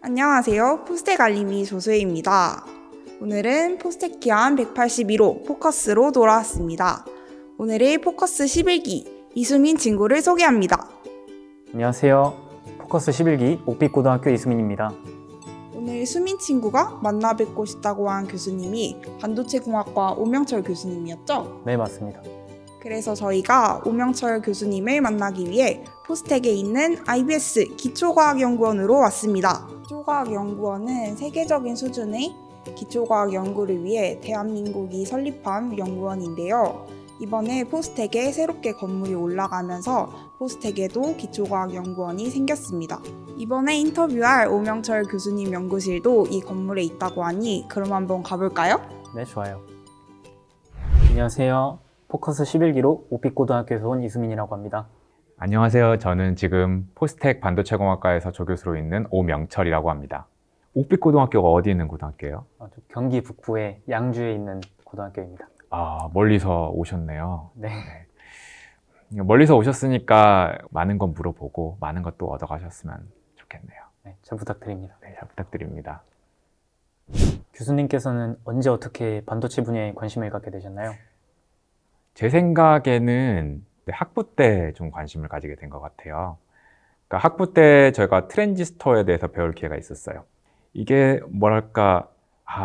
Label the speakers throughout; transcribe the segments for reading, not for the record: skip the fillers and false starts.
Speaker 1: 안녕하세요. 포스텍 알림이 조수혜입니다. 오늘은 포스텍 기한 181호 포커스로 돌아왔습니다. 오늘의 포커스 11기 이수민 친구를 소개합니다.
Speaker 2: 안녕하세요. 포커스 11기 옥빛고등학교 이수민입니다.
Speaker 1: 오늘 수민 친구가 만나 뵙고 싶다고 한 교수님이 반도체공학과 오명철 교수님이었죠?
Speaker 2: 네, 맞습니다.
Speaker 1: 그래서 저희가 오명철 교수님을 만나기 위해 포스텍에 있는 IBS 기초과학연구원으로 왔습니다. 기초과학연구원은 세계적인 수준의 기초과학 연구를 위해 대한민국이 설립한 연구원인데요. 이번에 포스텍에 새롭게 건물이 올라가면서 포스텍에도 기초과학연구원이 생겼습니다. 이번에 인터뷰할 오명철 교수님 연구실도 이 건물에 있다고 하니 그럼 한번 가볼까요?
Speaker 2: 네, 좋아요. 안녕하세요. 포커스 11기로 옥빛고등학교에서 온 이수민이라고 합니다.
Speaker 3: 안녕하세요. 저는 지금 포스텍 반도체공학과에서 조교수로 있는 오명철이라고 합니다. 옥빛고등학교가 어디 있는 고등학교예요?
Speaker 2: 경기 북부의 양주에 있는 고등학교입니다.
Speaker 3: 아, 멀리서 오셨네요.
Speaker 2: 네.
Speaker 3: 멀리서 오셨으니까 많은 건 물어보고 많은 것도 얻어가셨으면 좋겠네요.
Speaker 2: 네, 잘 부탁드립니다.
Speaker 3: 네, 잘 부탁드립니다.
Speaker 2: 교수님께서는 언제 어떻게 반도체 분야에 관심을 갖게 되셨나요?
Speaker 3: 제 생각에는 학부 때 좀 관심을 가지게 된 것 같아요. 그러니까 학부 때 저희가 트랜지스터에 대해서 배울 기회가 있었어요. 이게 뭐랄까,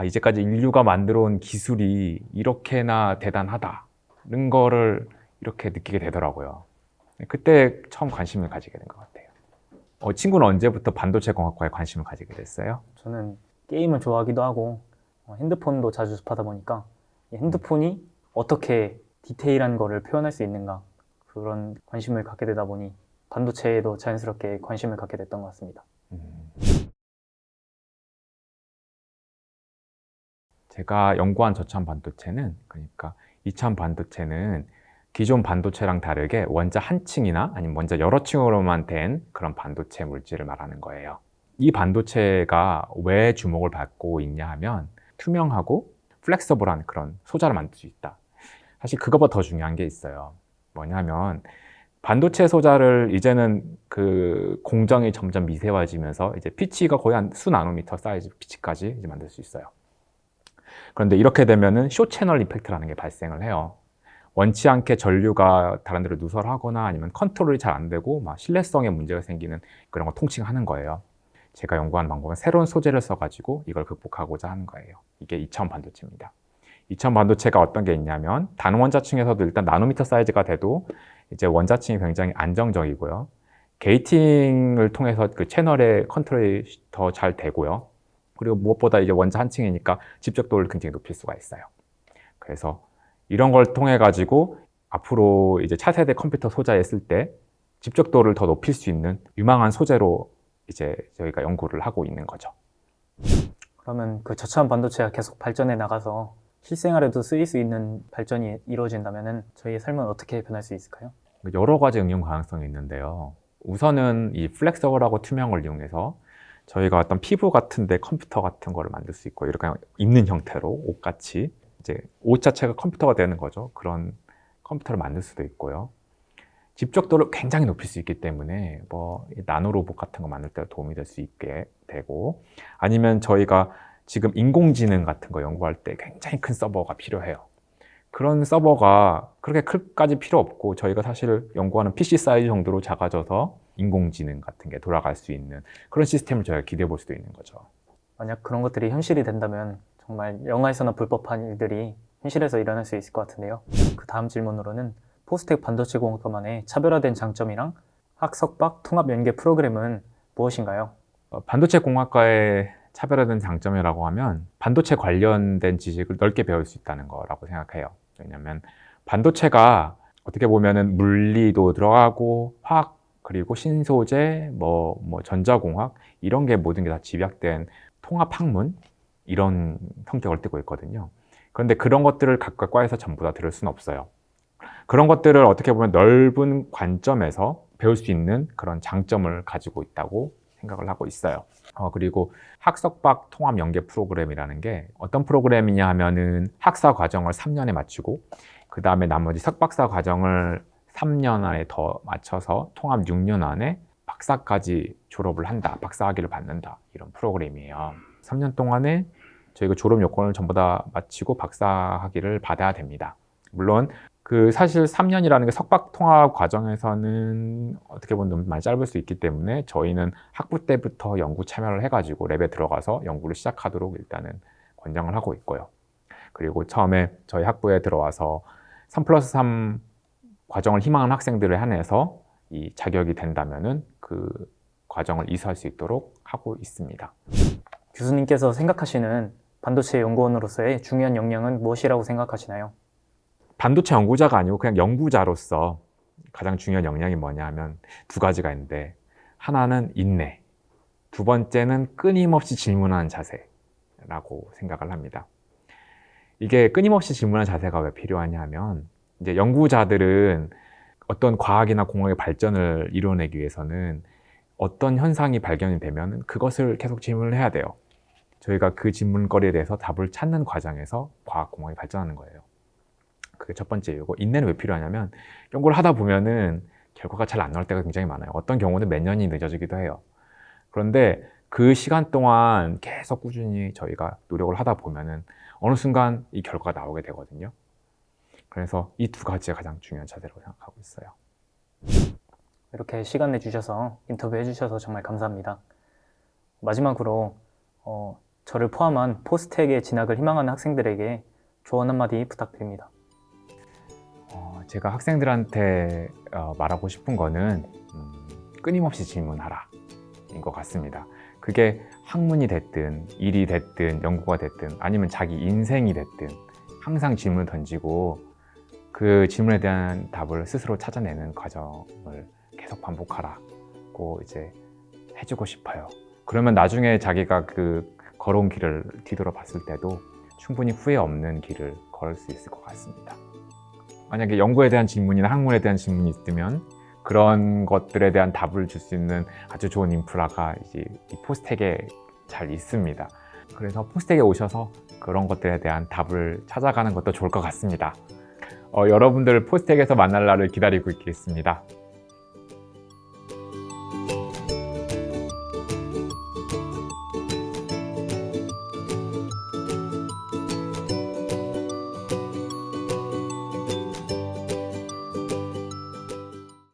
Speaker 3: 이제까지 인류가 만들어 온 기술이 이렇게나 대단하다는 거를 이렇게 느끼게 되더라고요. 그때 처음 관심을 가지게 된 것 같아요. 친구는 언제부터 반도체 공학과에 관심을 가지게 됐어요?
Speaker 2: 저는 게임을 좋아하기도 하고 핸드폰도 자주 접하다 보니까 이 핸드폰이 어떻게 디테일한 거를 표현할 수 있는가 그런 관심을 갖게 되다 보니 반도체에도 자연스럽게 관심을 갖게 됐던 것 같습니다.
Speaker 3: 제가 연구한 저참 반도체는, 그러니까 이참 반도체는 기존 반도체랑 다르게 원자 한 층이나 아니면 원자 여러 층으로만 된 그런 반도체 물질을 말하는 거예요. 이 반도체가 왜 주목을 받고 있냐 하면 투명하고 플렉서블한 그런 소자를 만들 수 있다. 사실 그거보다 더 중요한 게 있어요. 뭐냐면 반도체 소자를 이제는 그 공정이 점점 미세화지면서 이제 피치가 거의 한 수 나노미터 사이즈 피치까지 이제 만들 수 있어요. 그런데 이렇게 되면은 쇼 채널 이펙트라는 게 발생을 해요. 원치 않게 전류가 다른 데로 누설하거나 아니면 컨트롤이 잘 안 되고 막 신뢰성에 문제가 생기는 그런 걸 통칭하는 거예요. 제가 연구한 방법은 새로운 소재를 써가지고 이걸 극복하고자 하는 거예요. 이게 이차원 반도체입니다. 이차원 반도체가 어떤 게 있냐면 단원자층에서도 일단 나노미터 사이즈가 돼도 이제 원자층이 굉장히 안정적이고요. 게이팅을 통해서 그 채널의 컨트롤이 더 잘 되고요. 그리고 무엇보다 이제 원자 한 층이니까 집적도를 굉장히 높일 수가 있어요. 그래서 이런 걸 통해 가지고 앞으로 이제 차세대 컴퓨터 소자에 쓸 때 집적도를 더 높일 수 있는 유망한 소재로 이제 저희가 연구를 하고 있는 거죠.
Speaker 2: 그러면 그 저차원 반도체가 계속 발전해 나가서 실생활에도 쓰일 수 있는 발전이 이루어진다면 저희의 삶은 어떻게 변할 수 있을까요?
Speaker 3: 여러 가지 응용 가능성이 있는데요. 우선은 이 플렉서블하고 투명을 이용해서 저희가 어떤 피부 같은데 컴퓨터 같은 거를 만들 수 있고 이렇게 입는 형태로 옷같이 이제 옷 자체가 컴퓨터가 되는 거죠. 그런 컴퓨터를 만들 수도 있고요. 집적도를 굉장히 높일 수 있기 때문에 뭐 나노 로봇 같은 거 만들 때 도움이 될 수 있게 되고, 아니면 저희가 지금 인공지능 같은 거 연구할 때 굉장히 큰 서버가 필요해요. 그런 서버가 그렇게 클까지 필요 없고 저희가 사실 연구하는 PC 사이즈 정도로 작아져서 인공지능 같은 게 돌아갈 수 있는 그런 시스템을 저희가 기대해 볼 수도 있는 거죠.
Speaker 2: 만약 그런 것들이 현실이 된다면 정말 영화에서나 불법한 일들이 현실에서 일어날 수 있을 것 같은데요. 그 다음 질문으로는 포스텍 반도체 공학과만의 차별화된 장점이랑 학석박 통합 연계 프로그램은 무엇인가요?
Speaker 3: 반도체 공학과의 차별화된 장점이라고 하면 반도체 관련된 지식을 넓게 배울 수 있다는 거라고 생각해요. 왜냐하면 반도체가 어떻게 보면은 물리도 들어가고 화학 그리고 신소재, 뭐 전자공학 이런 게 모든 게 다 집약된 통합학문 이런 성격을 띠고 있거든요. 그런데 그런 것들을 각각 과에서 전부 다 들을 수는 없어요. 그런 것들을 어떻게 보면 넓은 관점에서 배울 수 있는 그런 장점을 가지고 있다고 생각을 하고 있어요. 그리고 학석박 통합 연계 프로그램이라는 게 어떤 프로그램이냐 하면은 학사 과정을 3년에 마치고 그 다음에 나머지 석박사 과정을 3년 안에 더 맞춰서 통합 6년 안에 박사까지 졸업을 한다, 박사학위를 받는다 이런 프로그램이에요. 3년 동안에 저희가 졸업 요건을 전부 다 마치고 박사학위를 받아야 됩니다. 물론 그 사실 3년이라는 게 석박 통합 과정에서는 어떻게 보면 너무 많이 짧을 수 있기 때문에 저희는 학부 때부터 연구 참여를 해가지고 랩에 들어가서 연구를 시작하도록 일단은 권장을 하고 있고요. 그리고 처음에 저희 학부에 들어와서 3+3 과정을 희망하는 학생들에 한해서 이 자격이 된다면은 그 과정을 이수할 수 있도록 하고 있습니다.
Speaker 2: 교수님께서 생각하시는 반도체 연구원으로서의 중요한 역량은 무엇이라고 생각하시나요?
Speaker 3: 반도체 연구자가 아니고 그냥 연구자로서 가장 중요한 역량이 뭐냐 하면 두 가지가 있는데, 하나는 인내, 두 번째는 끊임없이 질문하는 자세라고 생각을 합니다. 이게 끊임없이 질문하는 자세가 왜 필요하냐 하면, 이제 연구자들은 어떤 과학이나 공학의 발전을 이뤄내기 위해서는 어떤 현상이 발견이 되면 그것을 계속 질문을 해야 돼요. 저희가 그 질문거리에 대해서 답을 찾는 과정에서 과학, 공학이 발전하는 거예요. 그게 첫 번째 이유고, 인내는 왜 필요하냐면 연구를 하다 보면은 결과가 잘 안 나올 때가 굉장히 많아요. 어떤 경우는 몇 년이 늦어지기도 해요. 그런데 그 시간 동안 계속 꾸준히 저희가 노력을 하다 보면은 어느 순간 이 결과가 나오게 되거든요. 그래서 이 두 가지가 가장 중요한 자세라고 생각하고 있어요.
Speaker 2: 이렇게 시간 내주셔서 인터뷰해 주셔서 정말 감사합니다. 마지막으로 저를 포함한 포스텍에 진학을 희망하는 학생들에게 조언 한마디 부탁드립니다.
Speaker 3: 제가 학생들한테 말하고 싶은 거는 끊임없이 질문하라 인 것 같습니다. 그게 학문이 됐든 일이 됐든 연구가 됐든 아니면 자기 인생이 됐든 항상 질문을 던지고 그 질문에 대한 답을 스스로 찾아내는 과정을 계속 반복하라고 이제 해주고 싶어요. 그러면 나중에 자기가 그 걸어온 길을 뒤돌아봤을 때도 충분히 후회 없는 길을 걸을 수 있을 것 같습니다. 만약에 연구에 대한 질문이나 학문에 대한 질문이 있으면 그런 것들에 대한 답을 줄 수 있는 아주 좋은 인프라가 이제 이 포스텍에 잘 있습니다. 그래서 포스텍에 오셔서 그런 것들에 대한 답을 찾아가는 것도 좋을 것 같습니다. 여러분들 포스텍에서 만날 날을 기다리고 있겠습니다.